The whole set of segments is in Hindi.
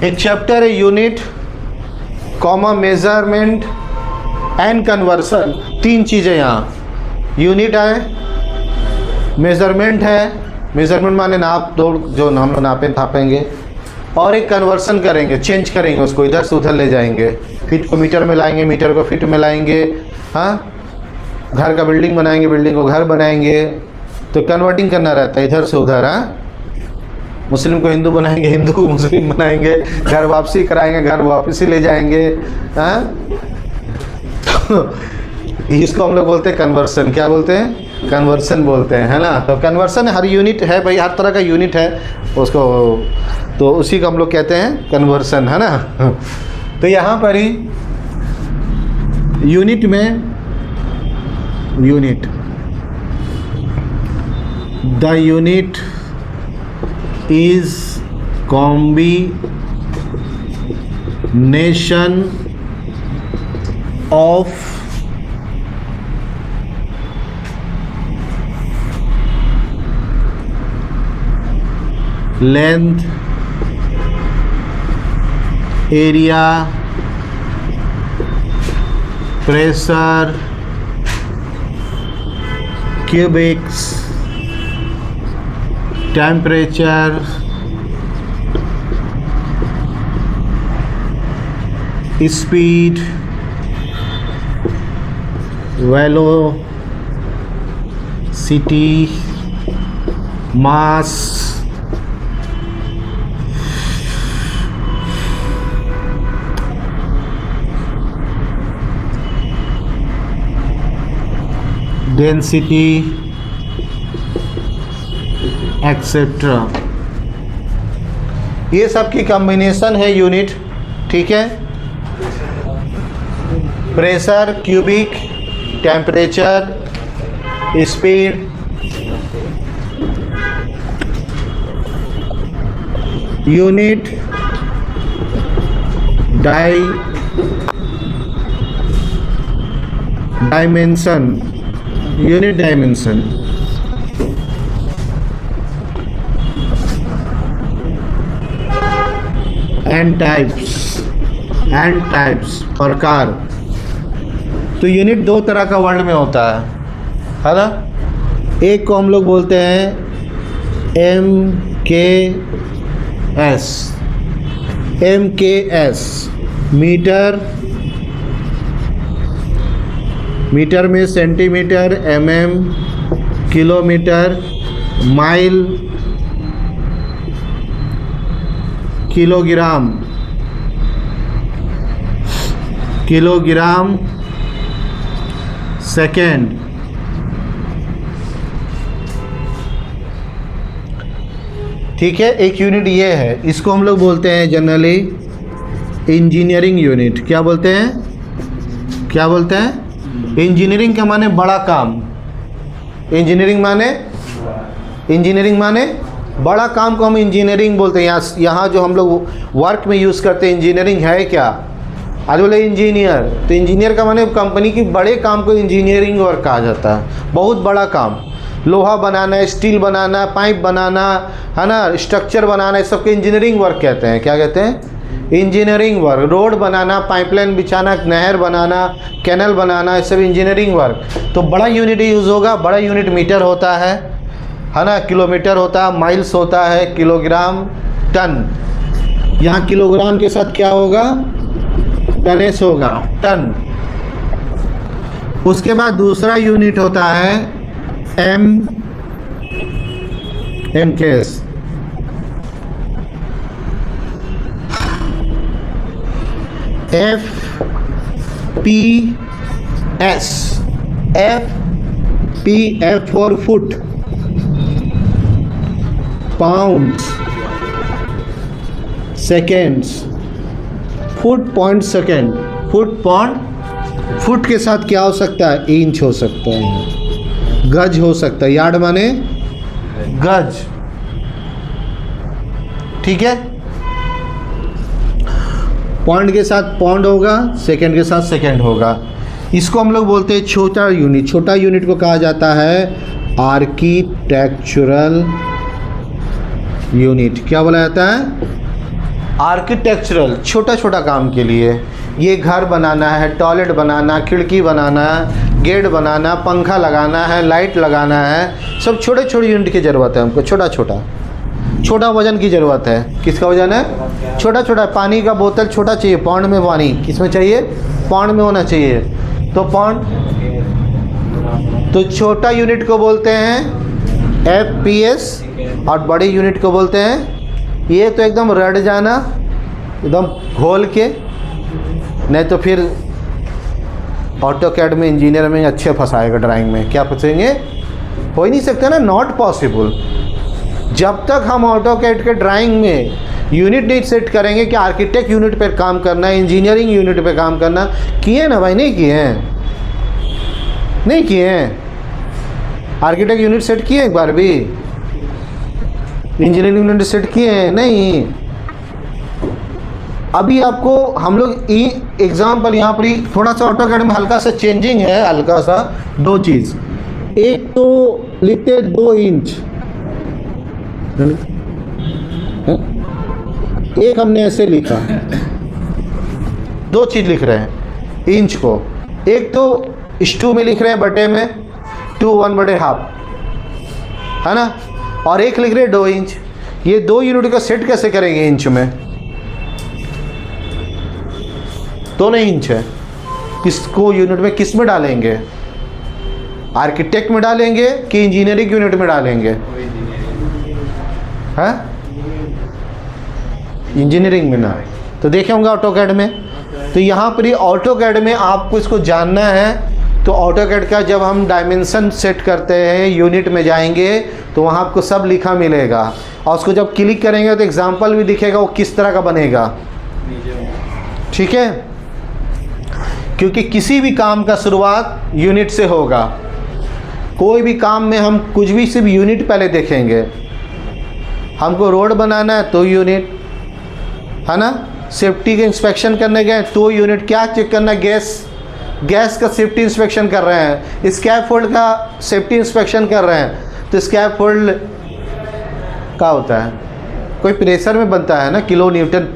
एक चैप्टर है unit comma measurement and conversion, तीन चीज़ें यहाँ। यूनिट है, मेजरमेंट है, मेजरमेंट माने नाप तोड़, जो हम लोग नापे थापेंगे, और एक कन्वर्सन करेंगे, चेंज करेंगे उसको, इधर से उधर ले जाएंगे, फीट को मीटर में लाएंगे, मीटर को फीट में लाएंगे। हाँ, घर का बिल्डिंग बनाएंगे, बिल्डिंग को घर बनाएंगे, तो कन्वर्टिंग करना रहता है इधर से उधर। हाँ, मुस्लिम को हिंदू बनाएंगे, हिंदू को मुस्लिम बनाएंगे, घर वापसी कराएंगे, घर वापसी ले जाएंगे। हाँ, तो इसको हम लोग बोलते हैं कन्वर्सन। क्या बोलते हैं? कन्वर्सन बोलते हैं, है ना। तो कन्वर्सन हर यूनिट है भाई, हर तरह का यूनिट है उसको, तो उसी को हम लोग कहते हैं कन्वर्सन, है ना। तो यहाँ पर ही यूनिट में, unit, the unit is combination of length, area, pressure, cubics, temperature, speed, velocity, mass, density, etcetera. ये सब की कॉम्बिनेशन है यूनिट, ठीक है। Pressure, cubic, temperature, speed, unit dimension, unit dimension, and types, प्रकार। तो यूनिट दो तरह का वर्ड में होता है ना। एक को हम लोग बोलते हैं MKS, मीटर, मीटर में centimetre, mm, kilometre, mile, kilogram, second. ठीक है, एक यूनिट ये है, इसको हम लोग बोलते हैं जनरली इंजीनियरिंग यूनिट। क्या बोलते हैं? क्या बोलते हैं? इंजीनियरिंग का माने बड़ा काम, इंजीनियरिंग माने बड़ा काम को हम इंजीनियरिंग बोलते हैं। यहाँ जो हम लोग वर्क में यूज़ करते हैं, इंजीनियरिंग है क्या? आज बोले इंजीनियर, तो इंजीनियर का माने कंपनी की बड़े काम को इंजीनियरिंग वर्क कहा जाता है। बहुत बड़ा काम, लोहा बनाना, स्टील बनाना, पाइप बनाना, है ना, स्ट्रक्चर बनाना, इस सबके इंजीनियरिंग वर्क कहते हैं। क्या कहते हैं? Engineering work. रोड बनाना, पाइपलाइन बिछाना, नहर बनाना, कैनल बनाना, ये सब इंजीनियरिंग वर्क। तो बड़ा यूनिट यूज़ होगा। बड़ा यूनिट मीटर होता है ना, किलोमीटर होता है, माइल्स होता है, किलोग्राम, टन। यहाँ किलोग्राम के साथ क्या होगा? टनेस होगा, टन। उसके बाद दूसरा यूनिट होता है MKS, FP for foot, pound, seconds, foot point second, foot के साथ क्या हो सकता है? इंच हो सकता है, गज हो सकता है, यार्ड माने गज, ठीक है। पॉइंट के साथ पॉइंट होगा, सेकेंड के साथ सेकेंड होगा। इसको हम लोग बोलते हैं छोटा यूनिट। छोटा यूनिट को कहा जाता है आर्किटेक्चरल यूनिट। क्या बोला जाता है? आर्किटेक्चरल छोटा छोटा काम के लिए, ये घर बनाना है, टॉयलेट बनाना, खिड़की बनाना, गेट बनाना, पंखा लगाना है, लाइट लगाना है, सब छोटे छोटे यूनिट की ज़रूरत है हमको। छोटा छोटा छोटा वजन की ज़रूरत है। किसका वजन है? छोटा छोटा। पानी का बोतल छोटा चाहिए, पाउंड में पानी किसमें चाहिए? पाउंड में होना चाहिए। तो पाउंड, तो छोटा यूनिट को बोलते हैं FPS और बड़े यूनिट को बोलते हैं, ये तो एकदम रट जाना, एकदम घोल के, नहीं तो फिर ऑटोकैड में इंजीनियर में अच्छे फंसाएगा, ड्राइंग में क्या फंसेंगे? हो ही नहीं सकता ना, नॉट पॉसिबल। जब तक हम ऑटोकैड के ड्राइंग में यूनिट नहीं सेट करेंगे कि आर्किटेक्ट यूनिट पर काम करना है, इंजीनियरिंग यूनिट पे काम करना, किए ना भाई? नहीं किए हैं, नहीं किए हैं। आर्किटेक्ट यूनिट सेट किए एक बार भी? इंजीनियरिंग यूनिट सेट किए हैं? नहीं। अभी आपको हम लोग एग्जाम्पल यहाँ पर ही थोड़ा सा ऑटोकैड में हल्का सा चेंजिंग है, हल्का सा दो चीज़। एक तो लिखते 2 इंच, एक हमने ऐसे लिखा, दो चीज़ लिख रहे हैं इंच को। एक तो इस 2 में लिख रहे हैं बटे में, 2 1/2 है ना, और एक लिख रहे हैं 2 इंच। ये 2 यूनिट का सेट कैसे करेंगे इंच में? दोनों इंच है, किसको यूनिट में किस में डालेंगे? आर्किटेक्ट में डालेंगे कि इंजीनियरिंग यूनिट में डालेंगे? हैं? इंजीनियरिंग में ना। तो देखे होंगे ऑटोकैड में। तो यहाँ पर ऑटोकैड में आपको इसको जानना है। तो ऑटोकैड का जब हम डायमेंशन सेट करते हैं, यूनिट में जाएंगे तो वहाँ आपको सब लिखा मिलेगा, और उसको जब क्लिक करेंगे तो एग्जांपल भी दिखेगा वो किस तरह का बनेगा। ठीक है, क्योंकि किसी भी काम का शुरुआत यूनिट से होगा। कोई भी काम में हम कुछ भी सिर्फ यूनिट पहले देखेंगे। हमको रोड बनाना है तो यूनिट, है ना, सेफ्टी के इंस्पेक्शन करने गए तो यूनिट, क्या चेक करना, गैस का सेफ्टी इंस्पेक्शन कर रहे हैं, स्कैफोल्ड का सेफ्टी इंस्पेक्शन कर रहे हैं, तो स्कैफोल्ड क्या होता है? कोई प्रेशर में बनता है ना, किलो न्यूटन,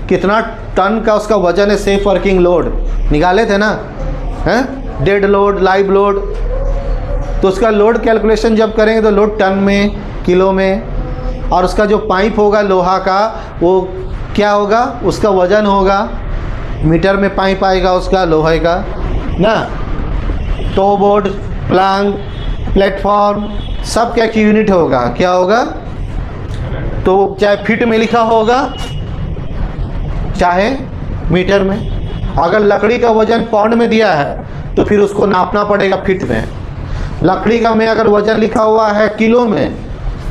कितना टन का उसका वजन है, सेफ वर्किंग लोड निकाले थे ना, हैं, डेड लोड, लाइव लोड। तो उसका लोड कैलकुलेशन जब करेंगे तो लोड टन में, किलो में, और उसका जो पाइप होगा लोहा का वो क्या होगा? उसका वजन होगा, मीटर में पाइप आएगा उसका लोहे का ना। टो बोर्ड, प्लांग, प्लेटफॉर्म, सब क्या की यूनिट होगा? क्या होगा? तो चाहे फीट में लिखा होगा चाहे मीटर में। अगर लकड़ी का वजन पाउंड में दिया है तो फिर उसको नापना पड़ेगा फीट में। लकड़ी का में अगर वजन लिखा हुआ है किलो में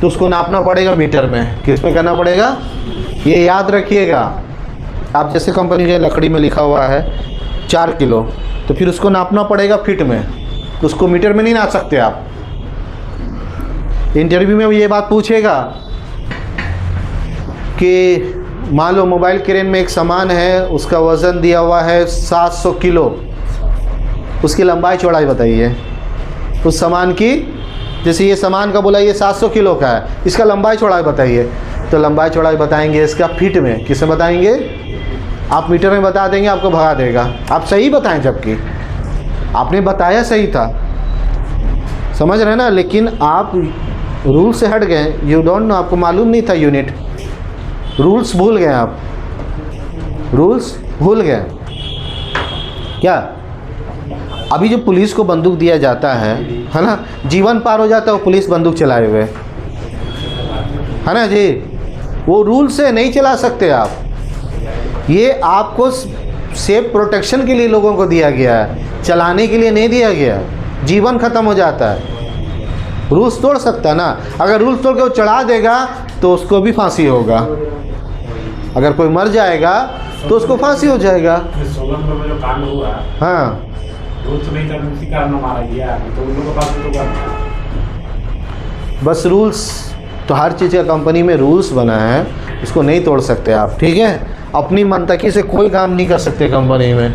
तो उसको नापना पड़ेगा मीटर में। किस में करना पड़ेगा? ये याद रखिएगा। आप जैसे कंपनी के लकड़ी में लिखा हुआ है 4 किलो, तो फिर उसको नापना पड़ेगा फीट में, तो उसको मीटर में नहीं नाप सकते आप। इंटरव्यू में ये बात पूछेगा कि मान लो मोबाइल क्रेन में एक सामान है, उसका वज़न दिया हुआ है 700 किलो, उसकी लंबाई चौड़ाई बताइए उस सामान की। जैसे ये सामान का बोला ये 700 किलो का है, इसका लंबाई चौड़ाई बताइए, तो लंबाई चौड़ाई बताएंगे इसका फीट में। किसमें बताएंगे? आप मीटर में बता देंगे, आपको भगा देगा। आप सही बताएं, जबकि आपने बताया सही था, समझ रहे ना, लेकिन आप रूल से हट गए। यू डोंट नो, आपको मालूम नहीं था यूनिट, रूल्स भूल गए आप, रूल्स भूल गए क्या? अभी जो पुलिस को बंदूक दिया जाता है ना, जीवन पार हो जाता है वो पुलिस बंदूक चलाए हुए, है ना जी। वो रूल से नहीं चला सकते आप। ये आपको सेफ प्रोटेक्शन के लिए लोगों को दिया गया है, चलाने के लिए नहीं दिया गया। जीवन ख़त्म हो जाता है। रूल्स तोड़ सकता है ना, अगर रूल्स तोड़ के वो चढ़ा देगा तो उसको भी फांसी होगा। अगर कोई मर जाएगा तो उसको फांसी हो जाएगा। सोलनपुर में जो कांड हुआ, हाँ, रूल्स नहीं था, उसी कारण मारा गया, तो उन लोगों के पास तो बस रूल्स, तो हर चीज़ का कंपनी में रूल्स बना है, उसको नहीं तोड़ सकते आप। ठीक है, अपनी मनतकी से कोई काम नहीं कर सकते कंपनी में।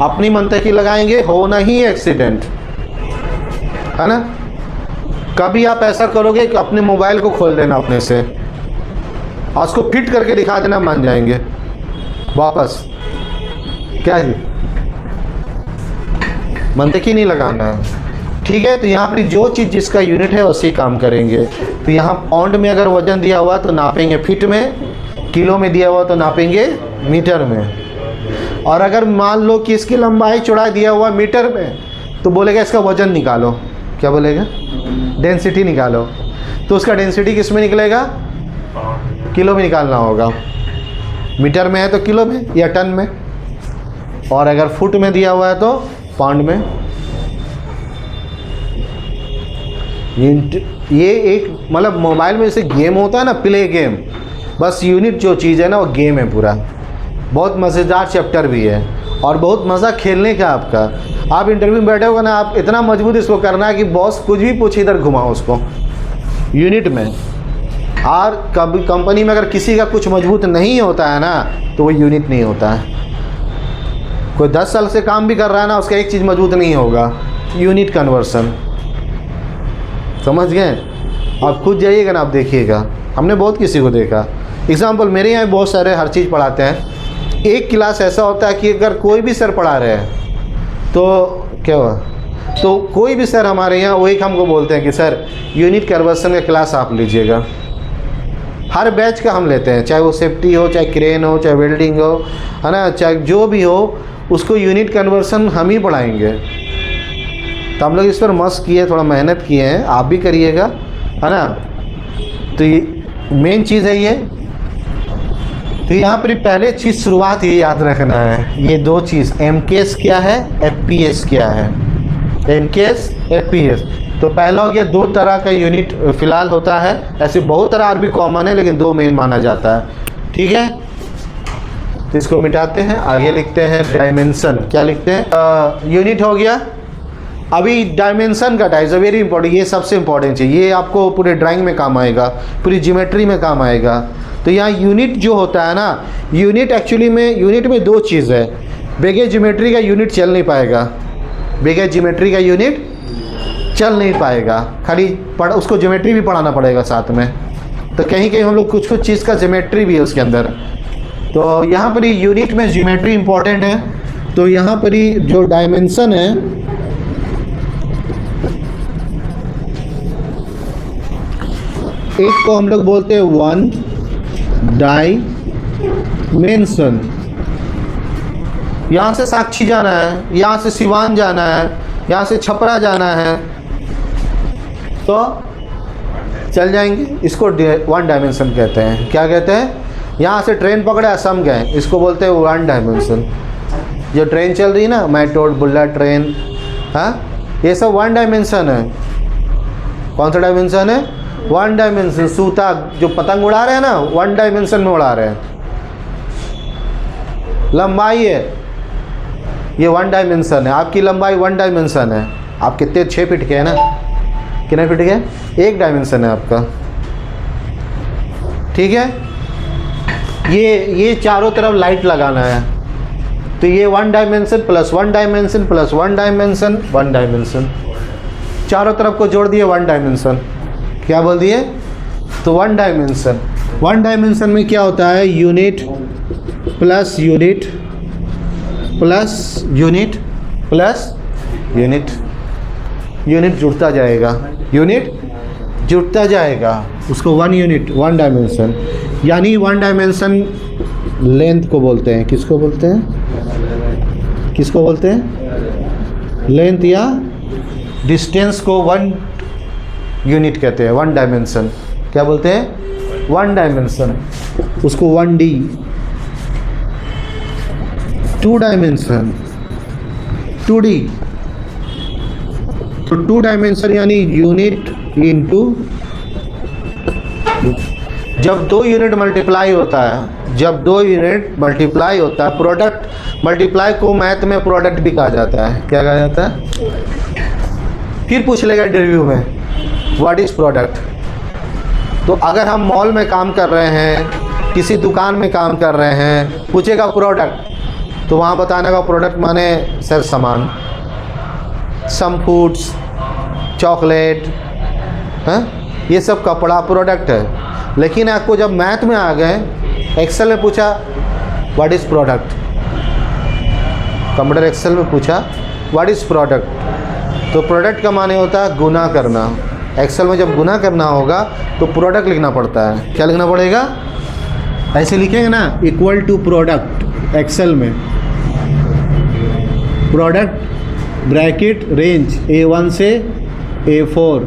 अपनी मनतकी लगाएंगे, होना ही एक्सीडेंट, है ना। कभी आप ऐसा करोगे कि अपने मोबाइल को खोल देना अपने से और उसको फिट करके दिखा देना, मान जाएंगे। वापस क्या जी, मंतकी नहीं लगाना है। ठीक है, तो यहाँ पर जो चीज़ जिसका यूनिट है उसी काम करेंगे। तो यहाँ पाउंड में अगर वजन दिया हुआ तो नापेंगे फीट में, किलो में दिया हुआ तो नापेंगे मीटर में। और अगर मान लो कि इसकी लंबाई चौड़ाई दिया हुआ मीटर में, तो बोलेगा इसका वजन निकालो। क्या बोलेगा? डेंसिटी निकालो। तो उसका डेंसिटी किस में निकलेगा? किलो में निकालना होगा। मीटर में है तो किलो में या टन में, और अगर फुट में दिया हुआ है तो पाउंड में। ये एक मतलब मोबाइल में जैसे गेम होता है ना, प्ले गेम, बस यूनिट जो चीज़ है ना वो गेम है पूरा। बहुत मज़ेदार चैप्टर भी है और बहुत मज़ा खेलने का आपका। आप इंटरव्यू में बैठे होगा ना, आप इतना मजबूत इसको करना है कि बॉस कुछ भी पूछे इधर घुमाओ उसको यूनिट में। और कभी कंपनी में अगर किसी का कुछ मजबूत नहीं होता है ना, तो वो यूनिट नहीं होता है। कोई 10 साल से काम भी कर रहा है ना, उसका एक चीज़ मजबूत नहीं होगा, यूनिट कन्वर्सन। समझ गए? आप खुद जाइएगा ना, आप देखिएगा। हमने बहुत किसी को देखा। एग्जाम्पल मेरे यहाँ बहुत सारे हर चीज़ पढ़ाते हैं। एक क्लास ऐसा होता है कि अगर कोई भी सर पढ़ा रहे हैं तो क्या हुआ, तो कोई भी सर हमारे यहाँ वही हमको बोलते हैं कि सर यूनिट कन्वर्सन का क्लास आप लीजिएगा। हर बैच का हम लेते हैं, चाहे वो सेफ्टी हो, चाहे क्रेन हो, चाहे वेल्डिंग हो, है ना, चाहे जो भी हो, उसको यूनिट कन्वर्सन हम ही पढ़ाएंगे। तो हम लोग इस पर मस्त किए, थोड़ा मेहनत किए हैं, आप भी करिएगा, है ना। तो ये मेन चीज़ है ये। तो यहाँ पर पहले चीज़ शुरुआत ये याद रखना है, ये दो चीज़, एमकेएस क्या है, एफपीएस क्या है। MKS, FPS. तो पहला हो गया, दो तरह का यूनिट फिलहाल होता है, ऐसे बहुत तरह और भी कॉमन है, लेकिन दो मेन माना जाता है। ठीक है, तो इसको मिटाते हैं, आगे लिखते हैं डायमेंशन। क्या लिखते हैं? यूनिट हो गया। अभी डायमेंशन का टाइप वेरी इंपॉर्टेंट, ये सबसे इंपॉर्टेंट चीज़, ये आपको पूरे ड्राइंग में काम आएगा, पूरी ज्योमेट्री में काम आएगा। तो यहाँ यूनिट जो होता है ना, यूनिट एक्चुअली में, यूनिट में दो चीज़ है। बगैर ज्योमेट्री का यूनिट चल नहीं पाएगा, बगैर ज्योमेट्री का यूनिट चल नहीं पाएगा, खाली उसको ज्योमेट्री भी पढ़ाना पड़ेगा साथ में। तो कहीं कहीं हम लोग कुछ कुछ चीज़ का ज्योमेट्री भी है उसके अंदर। तो यहाँ पर ही यूनिट में ज्योमेट्री इंपॉर्टेंट है। तो यहाँ पर ही जो डायमेंशन है, एक को हम लोग बोलते हैं वन डायमेंशन। यहाँ से साक्षी जाना है, यहाँ से सिवान जाना है, यहाँ से छपरा जाना है, तो चल जाएंगे। इसको वन डायमेंशन कहते हैं। क्या कहते हैं? यहाँ से ट्रेन पकड़े असम गए, इसको बोलते हैं वन डायमेंशन। जो ट्रेन चल रही है ना, मेट्रो, बुलेट ट्रेन, हाँ, ये सब वन डायमेंशन है। कौन सा डायमेंशन है? One dimension. सूता जो पतंग उड़ा रहे हैं ना, वन डायमेंशन में उड़ा रहे हैं। लंबाई है, ये वन डायमेंशन है। आपकी लंबाई वन डायमेंशन है। आप कितने 6 फीट के हैं ना, कितने फीट के? एक डायमेंशन है आपका। ठीक है, ये चारों तरफ लाइट लगाना है, तो ये one dimension plus one dimension plus one dimension, one dimension, चारों तरफ को जोड़ दिए वन डायमेंशन। क्या बोल दिए? तो वन डायमेंशन। वन डायमेंशन में क्या होता है? Unit plus unit plus unit plus unit, unit जुड़ता जाएगा, यूनिट जुड़ता जाएगा, उसको वन यूनिट, वन डायमेंशन। यानी वन डायमेंशन लेंथ को बोलते हैं। किसको बोलते हैं? किसको बोलते हैं? लेंथ या डिस्टेंस को वन यूनिट कहते हैं, वन डायमेंशन। क्या बोलते हैं? One dimension. उसको 1D, 2 डायमेंशन, 2D। तो 2 डायमेंशन यानी यूनिट इनटू, जब 2 यूनिट मल्टीप्लाई होता है, जब 2 यूनिट मल्टीप्लाई होता है, प्रोडक्ट मल्टीप्लाई को मैथ में प्रोडक्ट भी कहा जाता है। क्या कहा जाता है? फिर पूछ लेगा इंटरव्यू में, व्हाट इज़ प्रोडक्ट। तो अगर हम मॉल में काम कर रहे हैं, किसी दुकान में काम कर रहे हैं, पूछेगा प्रोडक्ट, तो वहाँ बताने का प्रोडक्ट माने सर सामान, सम फूड्स, चॉकलेट, हैं, ये सब कपड़ा प्रोडक्ट है। लेकिन आपको जब मैथ में आ गए, एक्सेल में पूछा what is product, computer Excel में पूछा व्हाट इज़ प्रोडक्ट, तो प्रोडक्ट का माने होता है गुना करना। एक्सेल में जब गुना करना होगा तो प्रोडक्ट लिखना पड़ता है। क्या लिखना पड़ेगा, ऐसे लिखेंगे ना, इक्वल टू प्रोडक्ट एक्सेल में, प्रोडक्ट ब्रैकेट रेंज A1 से A4,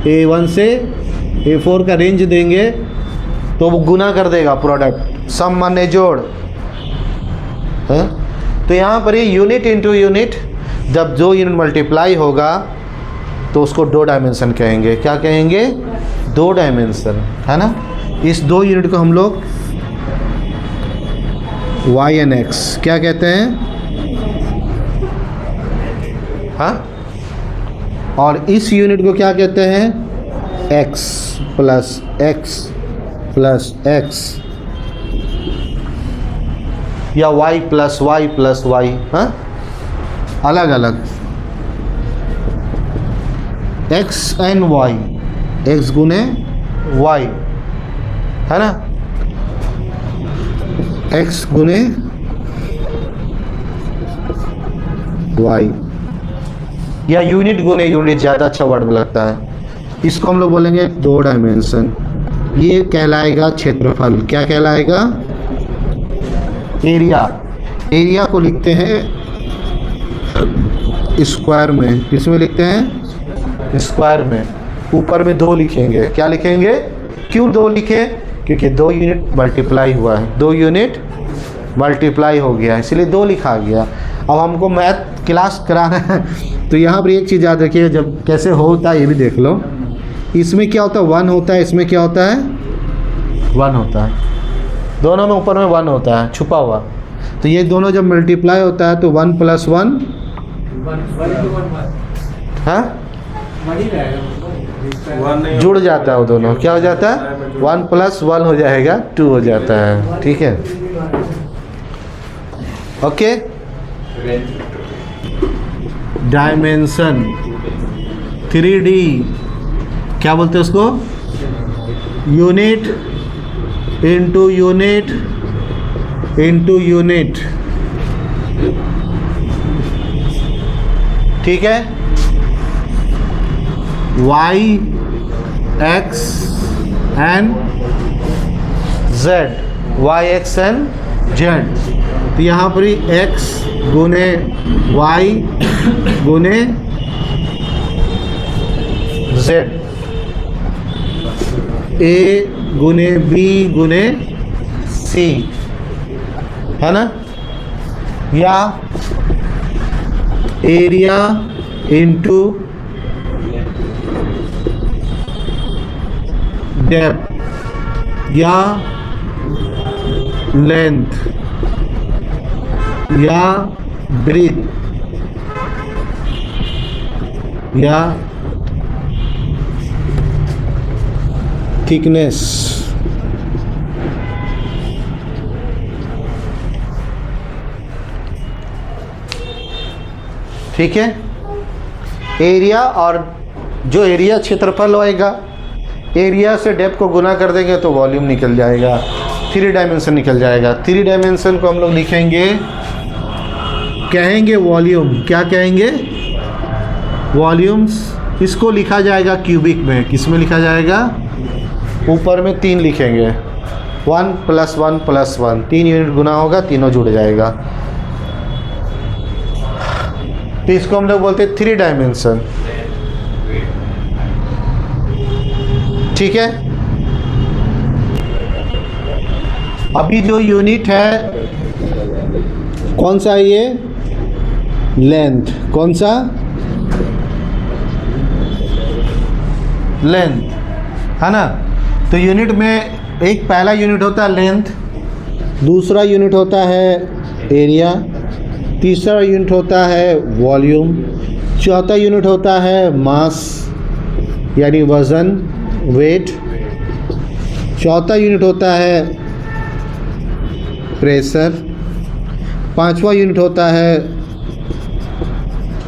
A1 से A4 का रेंज देंगे तो वो गुना कर देगा प्रोडक्ट, सम माने जोड़ है। तो यहाँ पर ये यूनिट इंटू यूनिट, जब जो यूनिट मल्टीप्लाई होगा तो उसको दो डायमेंशन कहेंगे। क्या कहेंगे, दो डायमेंशन, है ना। इस दो यूनिट को हम लोग y एंड x क्या कहते हैं, हाँ, और इस यूनिट को क्या कहते हैं, x plus x plus x या y प्लस y, हाँ, अलग अलग x एंड y, x गुने y, है ना, x गुने y, या यूनिट गुने यूनिट, ज़्यादा अच्छा वर्ड लगता है। इसको हम लोग बोलेंगे दो डायमेंशन। ये कहलाएगा क्षेत्रफल। क्या कहलाएगा, एरिया। एरिया को लिखते हैं स्क्वायर में, किसमें लिखते हैं, स्क्वायर में। ऊपर में दो लिखेंगे। क्या लिखेंगे, क्यों दो लिखे, क्योंकि दो यूनिट मल्टीप्लाई हुआ है, दो यूनिट मल्टीप्लाई हो गया, इसलिए दो लिखा गया। अब हमको मैथ क्लास कराना है तो यहाँ पर एक चीज़ याद रखिए, जब कैसे होता है ये भी देख लो। इसमें क्या होता है, वन होता है, इसमें क्या होता है, वन होता है, दोनों में ऊपर में वन होता है छुपा हुआ। तो ये दोनों जब मल्टीप्लाई होता है तो 1 + 1 हाँ जुड़ जाता है, वो दोनों क्या हो जाता है, 1 + 1 हो जाएगा 2 हो जाता है। ठीक है, ओके। डायमेंशन 3D क्या बोलते हैं उसको, unit into unit into unit. ठीक है, y x and z, y x and z। तो यहाँ पर x गुने y गुने z, a गुने b गुने c, है ना, या एरिया इंटू डेप्थ, या लेंथ, या ब्रीथ, या थिकनेस। ठीक है, एरिया और जो एरिया क्षेत्रफल होएगा, एरिया से डेप्थ को गुना कर देंगे तो वॉल्यूम निकल जाएगा, 3 डायमेंशन निकल जाएगा। 3 डायमेंशन को हम लोग लिखेंगे, कहेंगे वॉल्यूम। क्या कहेंगे, वॉल्यूम्स। इसको लिखा जाएगा क्यूबिक में, किस में लिखा जाएगा, ऊपर में 3 लिखेंगे, 1 + 1 + 1, 3 यूनिट गुना होगा, तीनों जुड़ जाएगा। तो इसको हम लोग बोलते हैं 3 डायमेंशन। ठीक है, अभी जो यूनिट है कौन सा है, ये लेंथ, कौन सा, लेंथ, है ना। तो यूनिट में एक पहला यूनिट होता है लेंथ, दूसरा यूनिट होता है एरिया, तीसरा यूनिट होता है वॉल्यूम, चौथा यूनिट होता है मास यानी वज़न, वेट, चौथा यूनिट होता है प्रेशर, पांचवा यूनिट होता है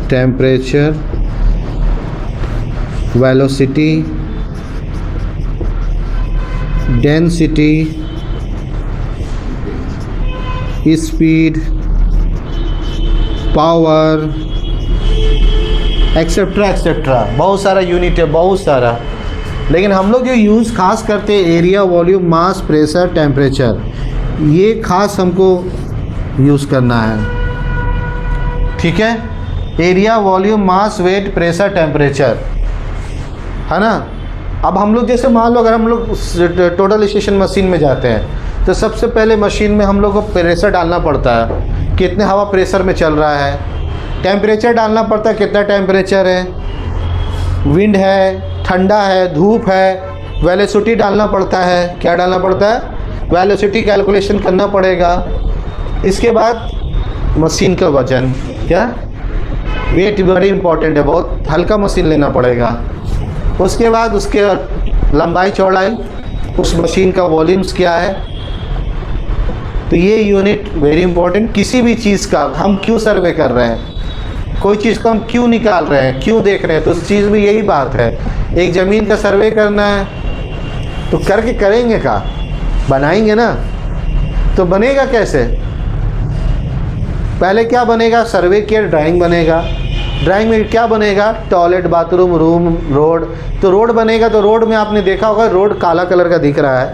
temperature, velocity, density, speed, power, etcetera etcetera, बहुत सारा यूनिट है, बहुत सारा। लेकिन हम लोग जो यूज़ खास करते हैं एरिया, वॉल्यूम, मास, प्रेशर, टेम्परेचर, ये खास हमको यूज़ करना है। ठीक है, एरिया, वॉल्यूम, मास, वेट, प्रेशर, टेम्परेचर, है ना। अब हम लोग जैसे मान लो अगर हम लोग टोटल स्टेशन मशीन में जाते हैं तो सबसे पहले मशीन में हम लोग को प्रेशर डालना पड़ता है, कितने हवा प्रेशर में चल रहा है। टेम्परेचर डालना पड़ता है, कितना टेम्परेचर है, विंड है, ठंडा है, धूप है। वेलोसिटी डालना पड़ता है, क्या डालना पड़ता है, वेलोसिटी कैलकुलेशन करना पड़ेगा। इसके बाद मशीन का वजन, क्या, वेट वेरी इंपॉर्टेंट है, बहुत हल्का मशीन लेना पड़ेगा। उसके बाद उसके लंबाई चौड़ाई, उस मशीन का वॉल्यूम्स क्या है। तो ये यूनिट वेरी इंपॉर्टेंट। किसी भी चीज़ का हम क्यों सर्वे कर रहे हैं, कोई चीज़ को हम क्यों निकाल रहे हैं, क्यों देख रहे हैं, तो उस चीज़ में यही बात है। एक ज़मीन का सर्वे करना है तो करके करेंगे का, बनाएंगे ना, तो बनेगा कैसे। पहले क्या बनेगा, सर्वे किया, ड्राइंग बनेगा। ड्राइंग में क्या बनेगा, टॉयलेट, बाथरूम, रूम, रोड। तो रोड बनेगा तो रोड में आपने देखा होगा रोड काला कलर का दिख रहा है,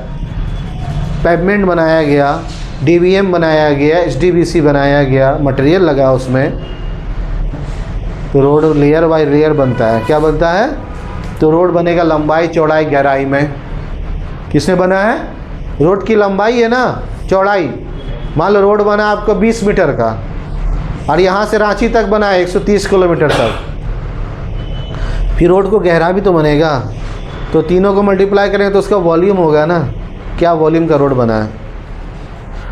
पेवमेंट बनाया गया, डीवीएम बनाया गया, एसडीबीसी बनाया गया, मटेरियल लगा उसमें, तो रोड लेयर बाय लेयर बनता है। क्या बनता है, तो रोड बनेगा लंबाई, चौड़ाई, गहराई में। किसने बना है, रोड की लंबाई है ना, चौड़ाई। मान लो रोड बना आपको 20 मीटर का और यहाँ से रांची तक बना है 130 किलोमीटर तक, फिर रोड को गहरा भी तो बनेगा। तो तीनों को मल्टीप्लाई करें तो उसका वॉल्यूम होगा ना, क्या वॉल्यूम का रोड बना है।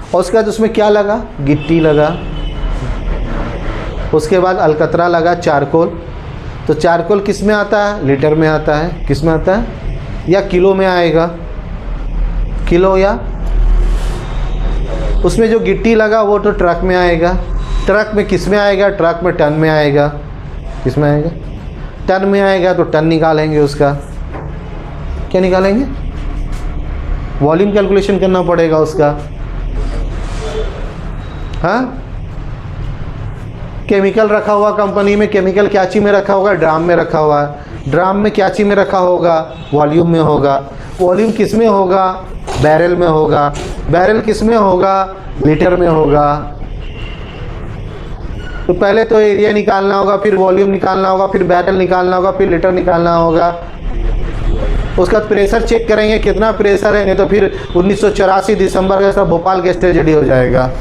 और उसके बाद उसमें क्या लगा, गिट्टी लगा, उसके बाद अलकतरा लगा, चारकोल। तो चारकोल किस में आता है, लीटर में आता है, किस में आता है, या किलो में आएगा, किलो, या उसमें जो गिट्टी लगा वो तो ट्रक में आएगा। ट्रक में किस में आएगा, ट्रक में टन में आएगा, किस में आएगा, टन में आएगा। तो टन निकालेंगे, उसका क्या निकालेंगे, वॉल्यूम कैलकुलेशन करना पड़ेगा उसका। हाँ, केमिकल रखा हुआ कंपनी में, केमिकल क्या चीज़ में रखा होगा, ड्राम में रखा हुआ है। ड्राम में क्या चीज़ में रखा होगा, वॉल्यूम में होगा। वॉल्यूम किस में होगा, बैरल में होगा। बैरल किस में होगा, लीटर में होगा। तो पहले तो एरिया निकालना होगा, फिर वॉल्यूम निकालना होगा, फिर बैरल निकालना होगा, फिर लीटर निकालना होगा। उसका प्रेशर चेक करेंगे कितना प्रेशर है, नहीं तो फिर 1984 दिसंबर का सब भोपाल गैस ट्रेजेडी हो जाएगा।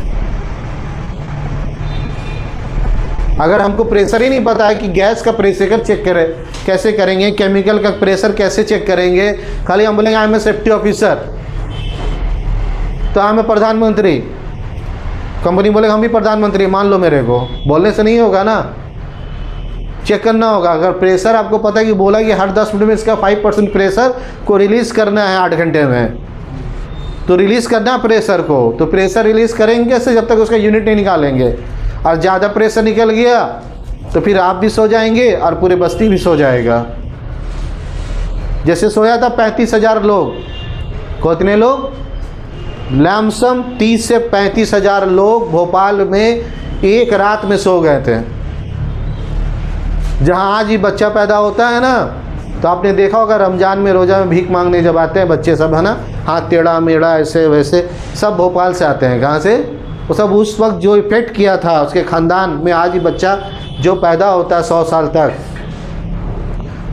अगर हमको प्रेशर ही नहीं पता है कि गैस का प्रेशर चेक करें, कैसे करेंगे, केमिकल का प्रेशर कैसे चेक करेंगे। खाली हम बोलेंगे I am a safety officer, तो आई एम ए प्रधानमंत्री, कंपनी बोलेगा हम भी प्रधानमंत्री, मान लो मेरे को, बोलने से नहीं होगा ना, चेक करना होगा। अगर प्रेशर आपको पता है कि बोला कि हर 10 मिनट में इसका 5% प्रेशर को रिलीज़ करना है 8 घंटे में, तो रिलीज़ करना है प्रेशर को। तो प्रेशर रिलीज़ करेंगे कैसे, जब तक उसका यूनिट नहीं निकालेंगे। और ज़्यादा प्रेशर निकल गया तो फिर आप भी सो जाएंगे और पूरे बस्ती भी सो जाएगा। जैसे सोया था 35,000 लोग, कितने लोग, लैमसम 30 से 35,000 लोग भोपाल में एक रात में सो गए थे। जहाँ आज ही बच्चा पैदा होता है ना, तो आपने देखा होगा रमज़ान में रोज़ा में भीख मांगने जब आते हैं बच्चे सब, है ना, हाथ टेढ़ा मेढ़ा ऐसे वैसे, सब भोपाल से आते हैं। कहाँ से, वो सब उस वक्त जो इफ़ेक्ट किया था उसके ख़ानदान में, आज ही बच्चा जो पैदा होता है 100 साल तक,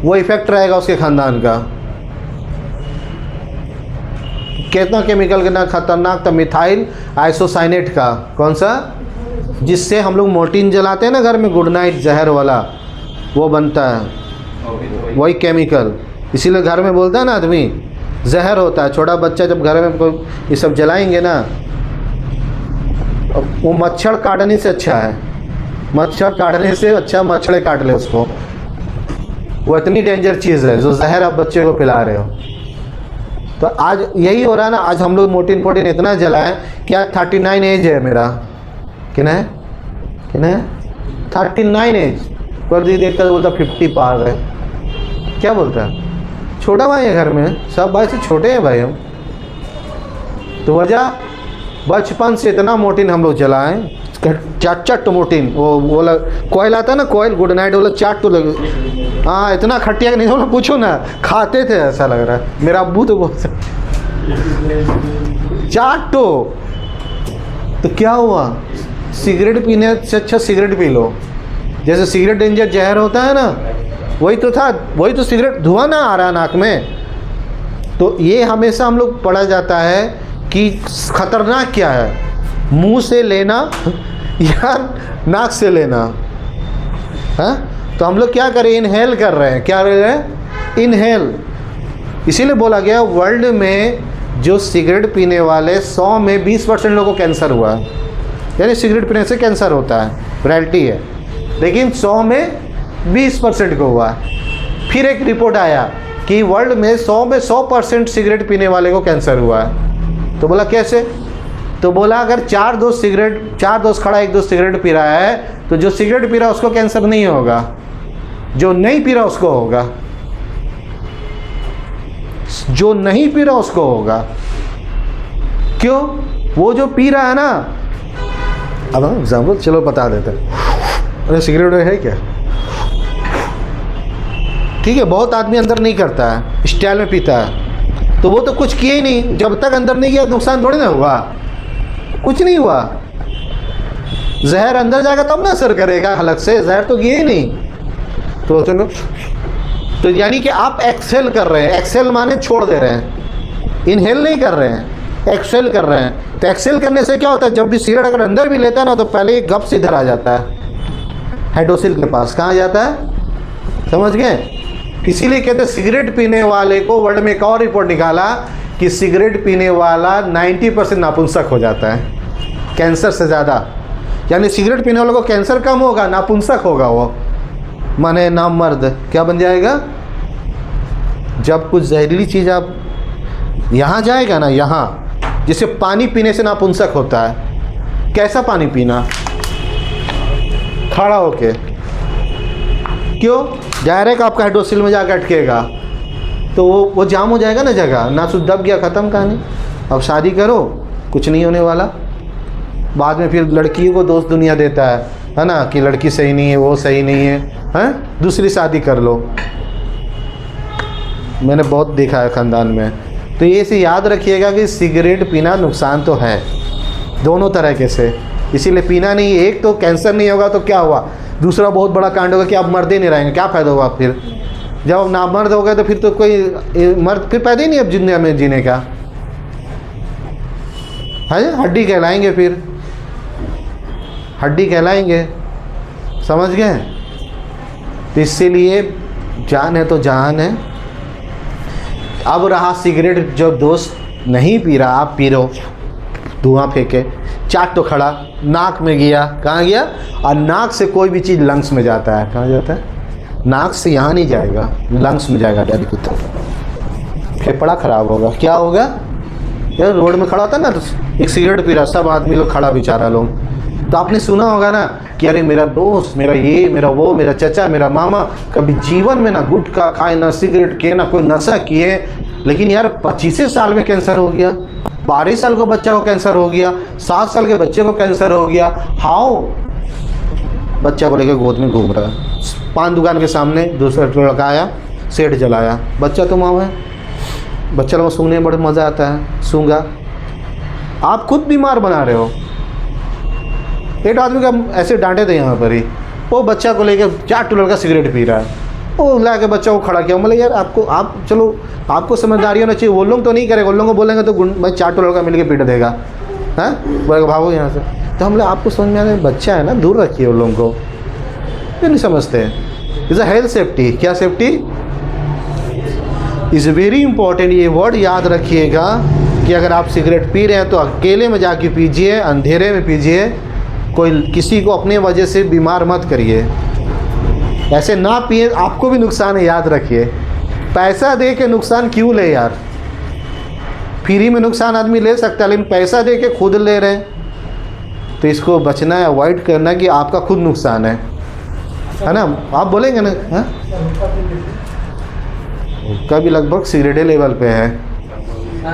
वो इफ़ेक्ट रहेगा उसके ख़ानदान का। कितना केमिकल कितना खतरनाक था, मिथाइल आइसोसाइनेट का, कौन सा, जिससे हम लोग मोर्टिन जलाते हैं ना घर में, गुड नाइट जहर वाला, वो बनता है वही केमिकल। इसीलिए घर में बोलता है ना आदमी जहर होता है। छोटा बच्चा जब घर में कोई ये सब जलाएंगे ना, वो मच्छर काटने से अच्छा है, मच्छर काटने से अच्छा मच्छर काट ले उसको। वो इतनी डेंजर चीज़ है जो जहर आप बच्चे को पिला रहे हो। तो आज यही हो रहा है ना, आज हम लोग मोर्टिन फोर्टिन इतना जलाएं। क्या 39 एज है मेरा, कितना है, कितना है, 39 एज। पर दी देखकर बोलता 50 पार है, क्या बोलता है, छोटा भाई है घर में, सब भाई से छोटे हैं भाई हम। तो वजह बचपन से इतना मोटिन हम लोग जलाएं, चट मोटिन, वो बोला कोयल आता ना, कोयल गुड नाइट बोला चाट तो लगे, हाँ इतना खटिया नहीं बोला पूछो ना, खाते थे ऐसा लग रहा है। मेरा अब्बू तो बहुत चाट तो क्या हुआ, सिगरेट पीने से अच्छा सिगरेट पी लो। जैसे सिगरेट डेंजर जहर होता है ना, वही तो था, वही तो सिगरेट धुआं ना आ रहा नाक में। तो ये हमेशा हम लोग पढ़ा जाता है कि खतरनाक क्या है, मुंह से लेना या नाक से लेना है। तो हम लोग क्या करें, इनहेल कर रहे हैं, क्या कर रहे हैं, इनहेल। इसीलिए बोला गया वर्ल्ड में जो सिगरेट पीने वाले 100 में 20% लोगों को कैंसर हुआ है, यानी सिगरेट पीने से कैंसर होता है, रियलिटी है। लेकिन 100 में 20% को हुआ। फिर एक रिपोर्ट आया कि वर्ल्ड में 100 में 100% सिगरेट पीने वाले को कैंसर हुआ है। तो बोला कैसे, तो बोला अगर 4 दोस्त खड़ा 1 दोस्त सिगरेट पी रहा है, तो जो सिगरेट पी रहा है उसको कैंसर नहीं होगा, जो नहीं पी रहा उसको होगा, जो नहीं पी रहा उसको होगा। क्यों, वो जो पी रहा है ना, अब हम एग्जाम्पल चलो बता देते हैं। अरे सिगरेट है क्या, ठीक है, बहुत आदमी अंदर नहीं करता है, स्टाइल में पीता है, तो वो तो कुछ किया ही नहीं, जब तक अंदर नहीं गया नुकसान थोड़ी ना हुआ, कुछ नहीं हुआ। जहर अंदर जाएगा तब ना असर करेगा, हलक से जहर तो गया ही नहीं। तो चलो, तो यानी कि आप एक्सेल कर रहे हैं, एक्सेल माने छोड़ दे रहे हैं, इनहेल नहीं कर रहे हैं, एक्सेल कर रहे हैं। तो एक्सेल करने से क्या होता है, जब भी सिगरेट अगर अंदर भी लेता है ना, तो पहले ये गप से इधर आ जाता है, हाइड्रोसिल के पास। कहाँ जाता है, समझ गए। इसीलिए कहते हैं सिगरेट पीने वाले को, वर्ल्ड में एक और रिपोर्ट निकाला कि सिगरेट पीने वाला 90% नापुंसक हो जाता है, कैंसर से ज़्यादा। यानी सिगरेट पीने वालों को कैंसर कम होगा, नापुंसक होगा वो, माने नाम मर्द क्या बन जाएगा। जब कुछ जहरीली चीज़ आप यहाँ जाएगा ना, यहाँ जैसे पानी पीने से नापुंसक होता है, कैसा पानी पीना, खड़ा होके, क्यों, डायरेक्ट आपका हाइड्रोसिल में जाकर अटकेगा, तो वो जाम हो जाएगा ना जगह, ना सुध दब गया, ख़त्म कहानी। अब शादी करो, कुछ नहीं होने वाला। बाद में फिर लड़कियों को दोस्त दुनिया देता है ना, कि लड़की सही नहीं है, वो सही नहीं है, हैं, दूसरी शादी कर लो। मैंने बहुत देखा है ख़ानदान में। तो ये से याद रखिएगा कि सिगरेट पीना नुकसान तो है दोनों तरीके से, इसीलिए पीना नहीं। एक तो कैंसर नहीं होगा तो क्या हुआ, दूसरा बहुत बड़ा कांड होगा कि आप मर्दे नहीं रहेंगे, क्या फ़ायदा होगा फिर। जब आप नामर्द हो गए तो फिर तो कोई मर्द फिर पैदा ही नहीं अब दुनिया में जीने का है, हड्डी कहलाएंगे, फिर हड्डी कहलाएंगे, समझ गए। तो इसीलिए जान है तो जहान है। अब रहा सिगरेट, जो दोस्त नहीं पी रहा, आप पी रहे हो, धुआं फेंके, चाट तो खड़ा, नाक में गया, कहाँ गया, और नाक से कोई भी चीज़ लंग्स में जाता है, कहाँ जाता है, नाक से यहाँ नहीं जाएगा, लंग्स में जाएगा डायरेक्ट, फेफड़ा खराब होगा। क्या होगा, यार रोड में खड़ा होता है ना, तो एक सिगरेट पी रहा, सब आदमी लोग खड़ा, बेचारा लोग, तो आपने सुना होगा ना कि अरे मेरा दोस्त, मेरा ये, मेरा वो, मेरा चचा, मेरा मामा कभी जीवन में ना गुटखा खाए, ना सिगरेट किए, ना कोई नशा किए, लेकिन यार 25 साल में कैंसर हो गया, 12 साल को बच्चा को कैंसर हो गया, 7 साल के बच्चे को कैंसर हो गया। हाउ, बच्चा को लेकर गोद में घूम रहा है, पान दुकान के सामने दूसरा लड़का आया, सेठ जलाया, बच्चा तो माँ है, बच्चा लोग सूंघने में बड़ा मज़ा आता है, सूंघा, आप खुद बीमार बना रहे हो। एक आदमी का ऐसे डांटे थे यहाँ पर ही, वो बच्चा को लेकर 4 लड़का सिगरेट पी रहा है, वो ला के बच्चा को खड़ा किया, मतलब यार आपको, आप चलो आपको समझदारी होना चाहिए, वो लोग तो नहीं करेगा, वो लोगों को बोलेंगे तो मैं 4 लड़का मिल के पीट देगा, हैं, बोलेगा भागो यहाँ से। तो हम लोग, आपको समझ में आने, बच्चा है ना, दूर रखिए उन लोगों को, ये नहीं समझते। इज़ अ हेल्थ सेफ्टी, क्या सेफ्टी इज़ वेरी इंपॉर्टेंट। ये वर्ड याद रखिएगा कि अगर आप सिगरेट पी रहे हैं तो अकेले में जाके पीजिए, अंधेरे में पीजिए, कोई किसी को अपने वजह से बीमार मत करिए, ऐसे ना पिए, आपको भी नुकसान है, याद रखिए। पैसा दे के नुकसान क्यों ले यार, फ्री में नुकसान आदमी ले सकता है, लेकिन पैसा दे के खुद ले रहे हैं, तो इसको बचना है, अवॉइड करना कि आपका खुद नुकसान है ना। आप बोलेंगे ना, हाँ, उसका भी लगभग सिगरेटे लेवल पे है,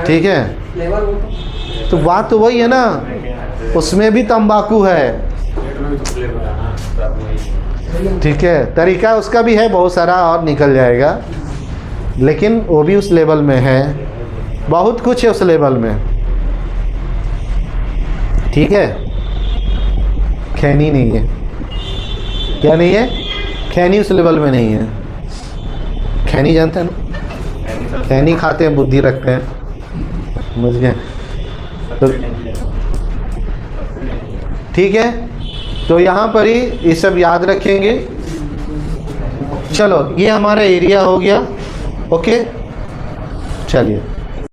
ठीक है। तो बात तो वही है ना, उसमें भी तंबाकू है, पेट में भी तो फ्लेवर है ना, सब वही। ठीक है। तरीका उसका भी है बहुत सारा और निकल जाएगा, लेकिन वो भी उस लेवल में है, बहुत कुछ है उस लेवल में, ठीक है। खैनी नहीं है, क्या नहीं है, खैनी उस लेवल में नहीं है। खैनी जानते हैं ना, खैनी खाते हैं बुद्धि रखते हैं, समझ गए। तो ठीक है, तो यहाँ पर ही ये सब याद रखेंगे। चलो ये हमारा एरिया हो गया, ओके, चलिए।